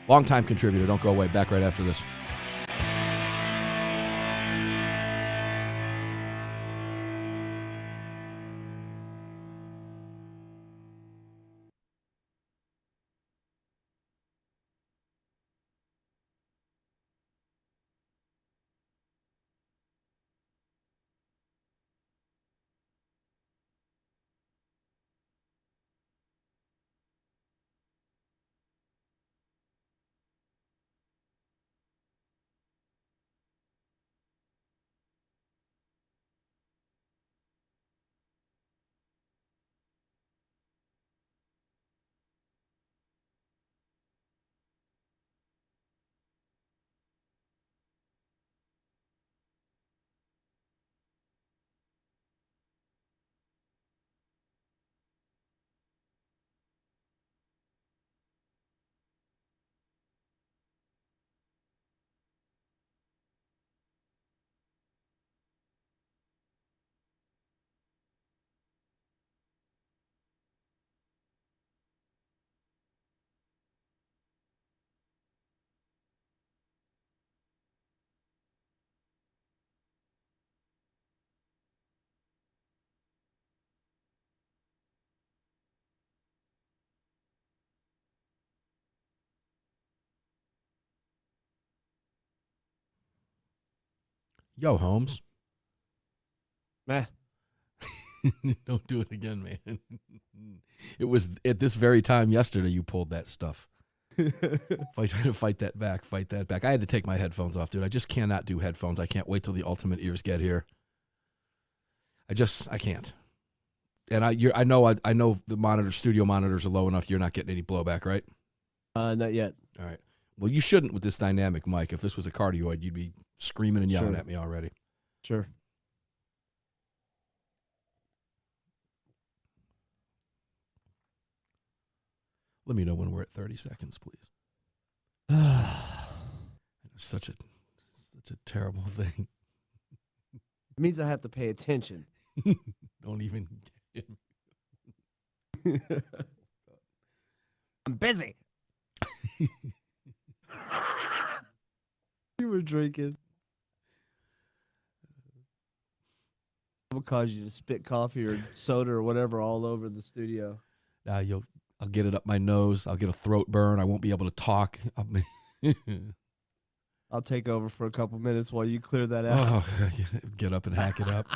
S1: longtime contributor. Don't go away. Back right after this. Yo, Holmes.
S2: Meh.
S1: Don't do it again, man. It was at this very time yesterday you pulled that stuff. Fight that back. I had to take my headphones off, dude. I just cannot do headphones. I can't wait till the ultimate ears get here. I can't. And I know the studio monitors are low enough. You're not getting any blowback, right?
S2: Not yet.
S1: All right. Well, you shouldn't with this dynamic mic. If this was a cardioid, you'd be screaming and yelling
S2: Sure.
S1: at me already.
S2: Sure.
S1: Let me know when we're at 30 seconds, please. Such a terrible thing.
S2: It means I have to pay attention.
S1: Don't even.
S2: I'm busy. You were drinking. I'm gonna cause you to spit coffee or soda or whatever all over the studio.
S1: I'll get it up my nose. I'll get a throat burn. I won't be able to talk.
S2: I'll take over for a couple minutes while you clear that out.
S1: Oh, get up and hack it up.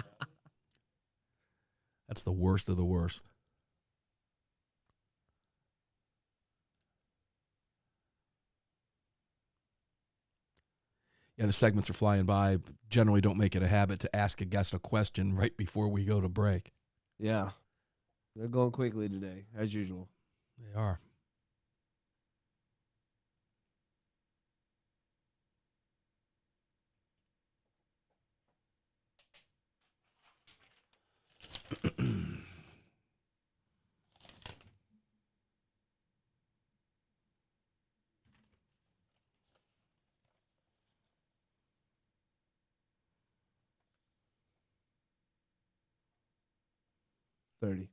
S1: That's the worst of the worst. Yeah, the segments are flying by. Generally don't make it a habit to ask a guest a question right before we go to break.
S2: Yeah. They're going quickly today, as usual.
S1: They are.
S2: $30.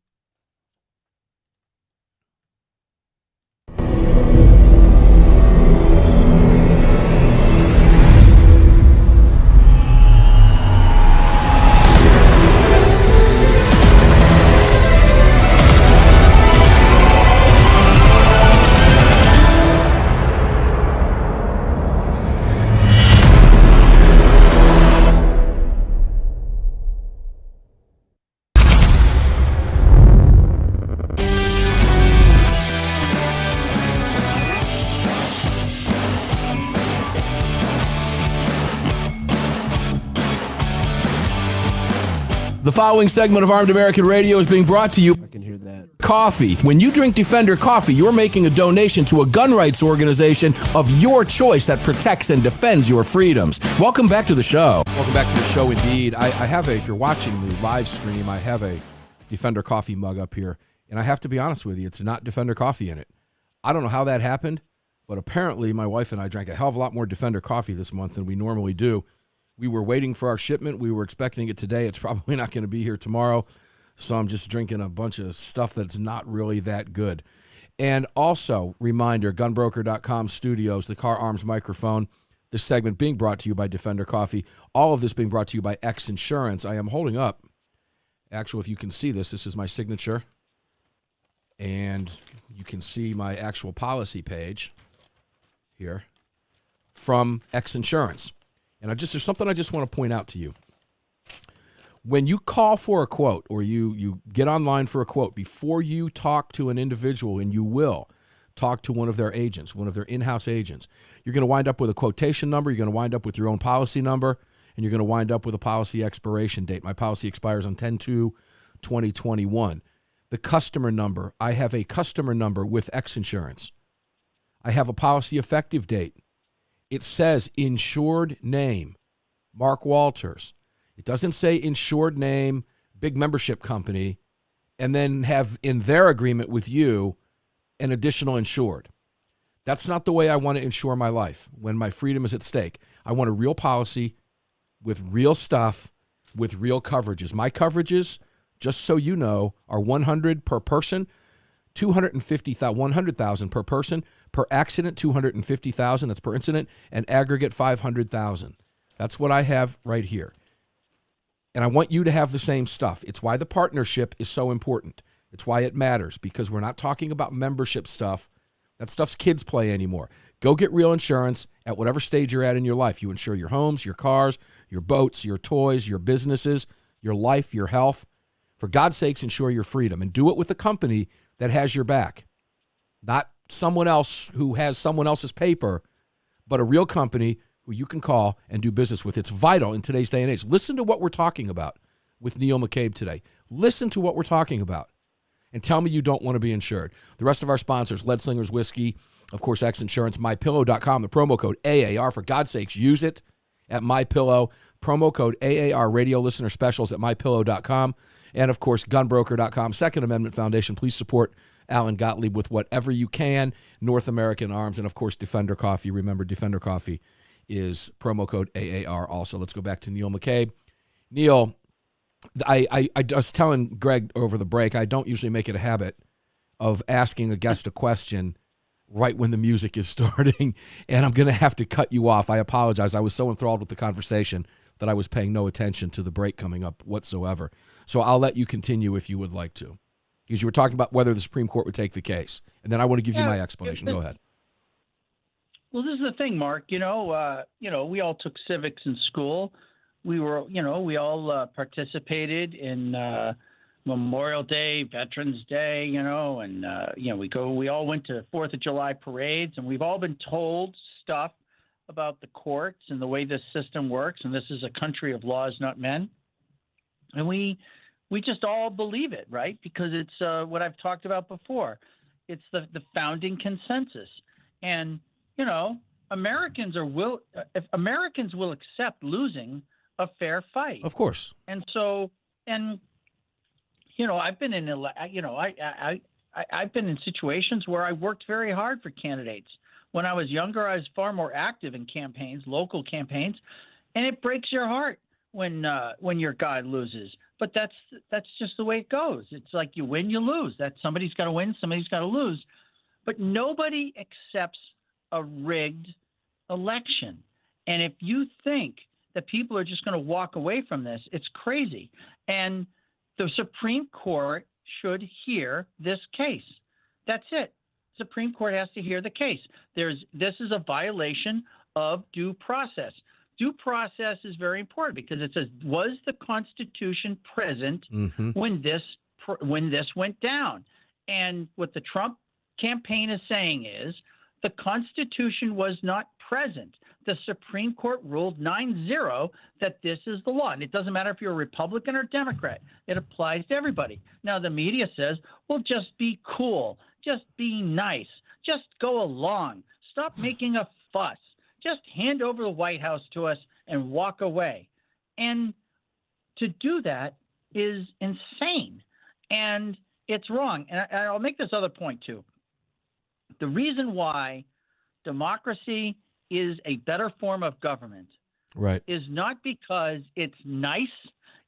S1: The following segment of Armed American Radio is being brought to you
S2: I can hear that.
S1: Coffee. When you drink Defender Coffee, you're making a donation to a gun rights organization of your choice that protects and defends your freedoms. Welcome back to the show. Welcome back to the show indeed. I have if you're watching the live stream, I have a Defender Coffee mug up here. And I have to be honest with you, it's not Defender Coffee in it. I don't know how that happened, but apparently my wife and I drank a hell of a lot more Defender Coffee this month than we normally do. We were waiting for our shipment. We were expecting it today. It's probably not going to be here tomorrow. So I'm just drinking a bunch of stuff that's not really that good. And also, reminder, gunbroker.com studios, the Car Arms microphone. This segment being brought to you by Defender Coffee. All of this being brought to you by X Insurance. I am holding up, actually, if you can see this, this is my signature. And you can see my actual policy page here from X Insurance. And there's something I just want to point out to you. When you call for a quote or you get online for a quote, before you talk to an individual, and you will talk to one of their agents, one of their in-house agents, you're going to wind up with a quotation number, you're going to wind up with your own policy number, and you're going to wind up with a policy expiration date. My policy expires on 10/2/2021. The customer number, I have a customer number with X Insurance. I have a policy effective date. It says insured name, Mark Walters. It doesn't say insured name, big membership company, and then have in their agreement with you an additional insured. That's not the way I want to insure my life when my freedom is at stake. I want a real policy with real stuff, with real coverages. My coverages, just so you know, are $100 per person, $100,000 per person, per accident, $250,000, that's per incident, and aggregate $500,000. That's what I have right here. And I want you to have the same stuff. It's why the partnership is so important. It's why it matters, because we're not talking about membership stuff That stuff's kids play anymore. Go get real insurance at whatever stage you're at in your life. You insure your homes, your cars, your boats, your toys, your businesses, your life, your health. For God's sakes, insure your freedom, and do it with a company that has your back. Not someone else who has someone else's paper, but a real company who you can call and do business with. It's vital in today's day and age. Listen to what we're talking about with Neil McCabe today. Listen to what we're talking about and tell me you don't want to be insured. The rest of our sponsors, Lead Slingers Whiskey, of course, X Insurance, MyPillow.com, the promo code AAR. For God's sakes, use it at MyPillow. Promo code AAR, radio listener specials at MyPillow.com. And, of course, Gunbroker.com, Second Amendment Foundation. Please support Alan Gottlieb with whatever you can. North American Arms, and, of course, Defender Coffee. Remember, Defender Coffee is promo code AAR also. Let's go back to Neil McCabe. Neil, I was telling Greg over the break, I don't usually make it a habit of asking a guest a question right when the music is starting, and I'm going to have to cut you off. I apologize. I was so enthralled with the conversation that I was paying no attention to the break coming up whatsoever. So I'll let you continue if you would like to, because you were talking about whether the Supreme Court would take the case, and then I want to give you my explanation. Go ahead.
S5: Well, this is the thing, Mark. We all took civics in school. We all participated in Memorial Day, Veterans Day, and we all went to 4th of July parades, and we've all been told stuff about the courts and the way this system works, and this is a country of laws, not men. And we just all believe it, right? Because it's what I've talked about before. It's the founding consensus. And, Americans will accept losing a fair fight.
S1: Of course.
S5: And so, I've been in, I've been in situations where I worked very hard for candidates. When I was younger, I was far more active in campaigns, local campaigns, and it breaks your heart when your guy loses. But that's just the way it goes. It's like you win, you lose. That somebody's got to win, somebody's got to lose. But nobody accepts a rigged election. And if you think that people are just going to walk away from this, it's crazy. And the Supreme Court should hear this case. That's it. Supreme Court has to hear the case. This is a violation of due process. Due process is very important because it says, was the Constitution present when this went down? And what the Trump campaign is saying is the Constitution was not present. The Supreme Court ruled 9-0 that this is the law. And it doesn't matter if you're a Republican or Democrat. It applies to everybody. Now, the media says, well, just be cool. Just be nice. Just go along. Stop making a fuss. Just hand over the White House to us and walk away. And to do that is insane. And it's wrong. And I'll make this other point, too. The reason why democracy is a better form of government is not because it's nice.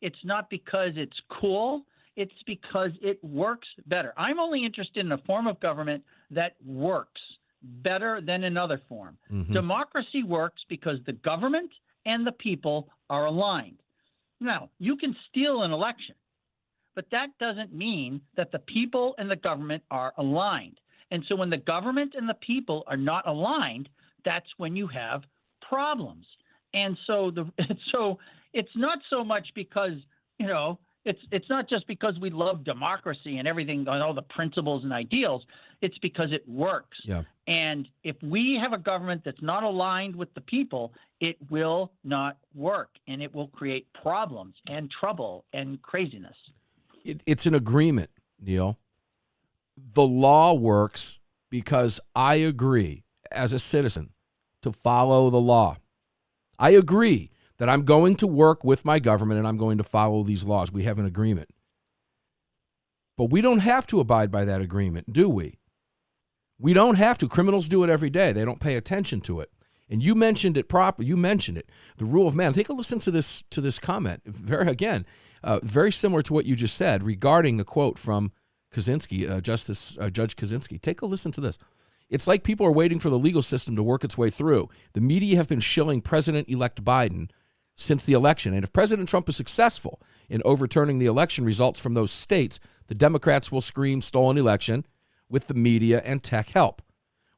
S5: It's not because it's cool. It's because it works better. I'm only interested in a form of government that works better than another form. Democracy works because the government and the people are aligned. Now, you can steal an election, but that doesn't mean that the people and the government are aligned. And so when the government and the people are not aligned, that's when you have problems. And so it's not so much because, it's not just because we love democracy and everything and all the principles and ideals. It's because it works.
S1: Yeah.
S5: And if we have a government that's not aligned with the people, it will not work, and it will create problems and trouble and craziness.
S1: It's an agreement, Neil. The law works because I agree as a citizen to follow the law. I agree that I'm going to work with my government and I'm going to follow these laws. We have an agreement. But we don't have to abide by that agreement, do we? We don't have to. Criminals do it every day. They don't pay attention to it. And you mentioned it properly. You mentioned it. The rule of man. Take a listen to this comment. Very similar to what you just said regarding the quote from Kaczynski, Judge Kaczynski. Take a listen to this. It's like people are waiting for the legal system to work its way through. The media have been shilling President-elect Biden since the election. And if President Trump is successful in overturning the election results from those states, the Democrats will scream stolen election with the media and tech help.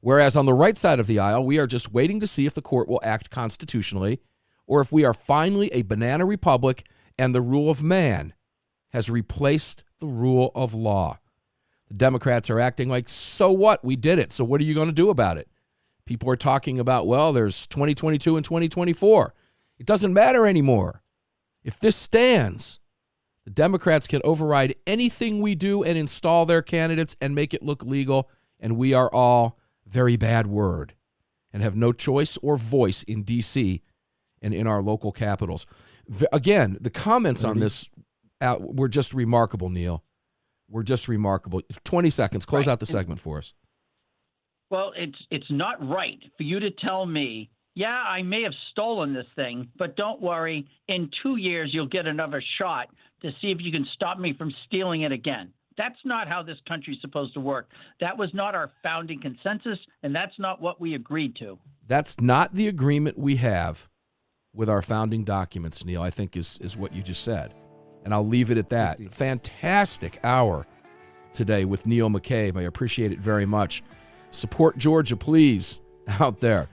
S1: Whereas on the right side of the aisle, we are just waiting to see if the court will act constitutionally or if we are finally a banana republic and the rule of man has replaced the rule of law. The Democrats are acting like, so what? We did it. So what are you going to do about it? People are talking about, well, there's 2022 and 2024. It doesn't matter anymore. If this stands, the Democrats can override anything we do and install their candidates and make it look legal, and we are all very bad word and have no choice or voice in D.C. and in our local capitals. Again, the comments on this were just remarkable, Neil. We're just remarkable. 20 seconds. Close out the segment for us.
S5: Well, it's not right for you to tell me, yeah, I may have stolen this thing, but don't worry. In 2 years, you'll get another shot to see if you can stop me from stealing it again. That's not how this country is supposed to work. That was not our founding consensus, and that's not what we agreed to. That's
S1: not the agreement we have with our founding documents, Neil, I think is what you just said. And I'll leave it at that. 60. Fantastic hour today with Neil McCabe. I appreciate it very much. Support Georgia, please, out there.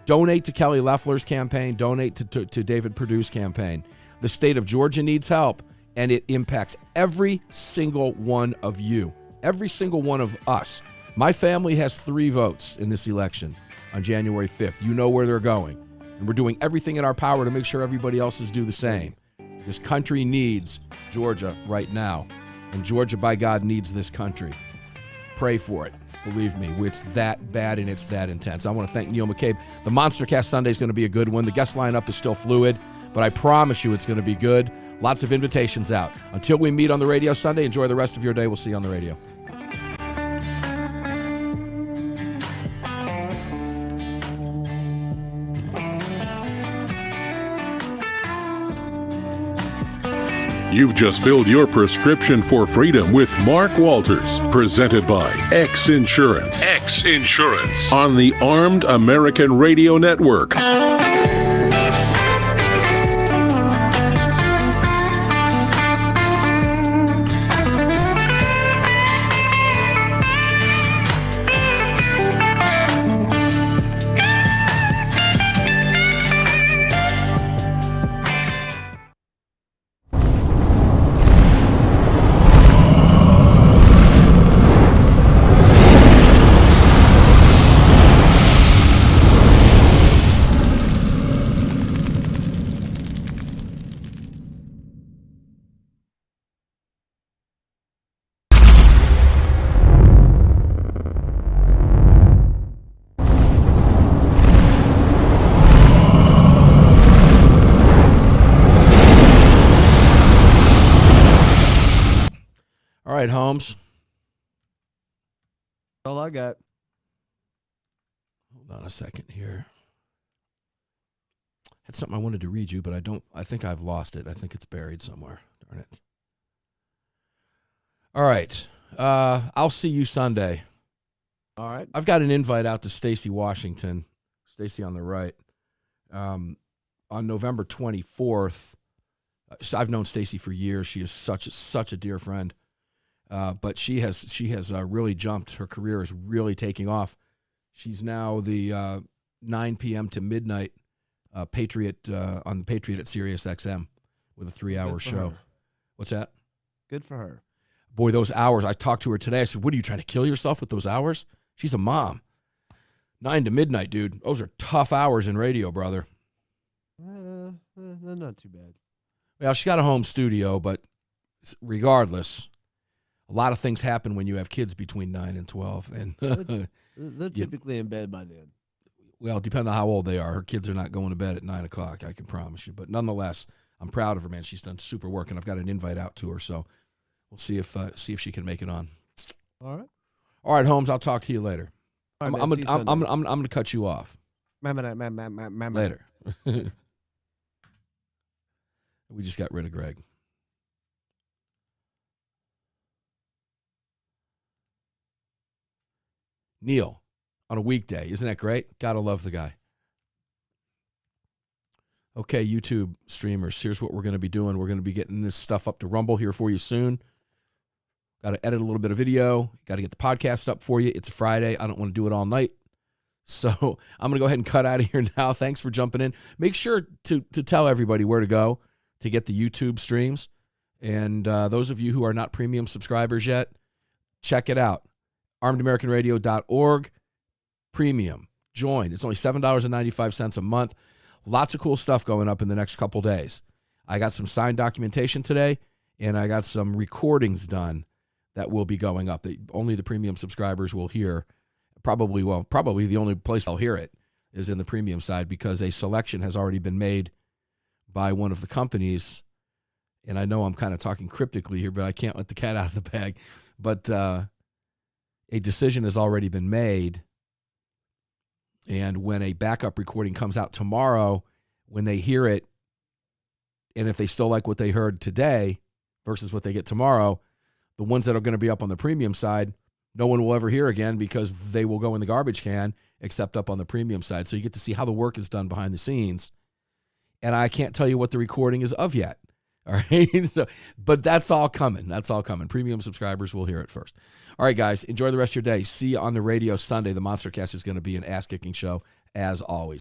S1: Donate to Kelly Loeffler's campaign. Donate to David Perdue's campaign. The state of Georgia needs help, and it impacts every single one of you, every single one of us. My family has 3 votes in this election on January 5th. You know where they're going. And we're doing everything in our power to make sure everybody else do the same. This country needs Georgia right now, and Georgia, by God, needs this country. Pray for it. Believe me, it's that bad and it's that intense. I want to thank Neil McCabe. The Monstercast Sunday is going to be a good one. The guest lineup is still fluid, but I promise you it's going to be good. Lots of invitations out. Until we meet on the radio Sunday, enjoy the rest of your day. We'll see you on the radio.
S3: You've just filled your prescription for freedom with Mark Walters, presented by X Insurance. X Insurance on the Armed American Radio Network.
S1: All right, Holmes.
S2: All I got.
S1: Hold on a second here. Had something I wanted to read you, but I think I've lost it. I think it's buried somewhere. Darn it. All right. I'll see you Sunday.
S2: All right.
S1: I've got an invite out to Stacy Washington. Stacy on the right. On November 24th. I've known Stacy for years. She is such a dear friend. But she has really jumped. Her career is really taking off. She's now the 9 p.m. to midnight Patriot on the Patriot at Sirius XM with a 3-hour show.
S2: Her.
S1: What's that?
S2: Good for her.
S1: Boy, those hours. I talked to her today. I said, "What are you trying to kill yourself with those hours?" She's a mom. 9 to midnight, dude. Those are tough hours in radio, brother.
S2: Not too bad.
S1: Well, she got a home studio, but regardless. A lot of things happen when you have kids between 9 and 12. And
S2: they're typically in bed by then.
S1: Well, depending on how old they are. Her kids are not going to bed at 9 o'clock, I can promise you. But nonetheless, I'm proud of her, man. She's done super work, and I've got an invite out to her. So we'll see if she can make it on.
S2: All right.
S1: All right, Holmes, I'll talk to you later.
S2: All right,
S1: I'm going to cut you off. Later. We just got rid of Greg. Neil, on a weekday. Isn't that great? Gotta love the guy. Okay, YouTube streamers, here's what we're going to be doing. We're going to be getting this stuff up to Rumble here for you soon. Got to edit a little bit of video. Got to get the podcast up for you. It's a Friday. I don't want to do it all night. So I'm going to go ahead and cut out of here now. Thanks for jumping in. Make sure to tell everybody where to go to get the YouTube streams. And those of you who are not premium subscribers yet, check it out. ArmedAmericanRadio.org. Premium. Join. It's only $7.95 a month. Lots of cool stuff going up in the next couple days. I got some signed documentation today, and I got some recordings done that will be going up. Only the premium subscribers will hear. Probably the only place I'll hear it is in the premium side, because a selection has already been made by one of the companies. And I know I'm kind of talking cryptically here, but I can't let the cat out of the bag. But a decision has already been made. And when a backup recording comes out tomorrow, when they hear it, and if they still like what they heard today versus what they get tomorrow, the ones that are going to be up on the premium side, no one will ever hear again, because they will go in the garbage can, except up on the premium side. So you get to see how the work is done behind the scenes. And I can't tell you what the recording is of yet. All right. But that's all coming. That's all coming. Premium subscribers will hear it first. All right, guys, enjoy the rest of your day. See you on the radio Sunday. The Monstercast is going to be an ass-kicking show, as always.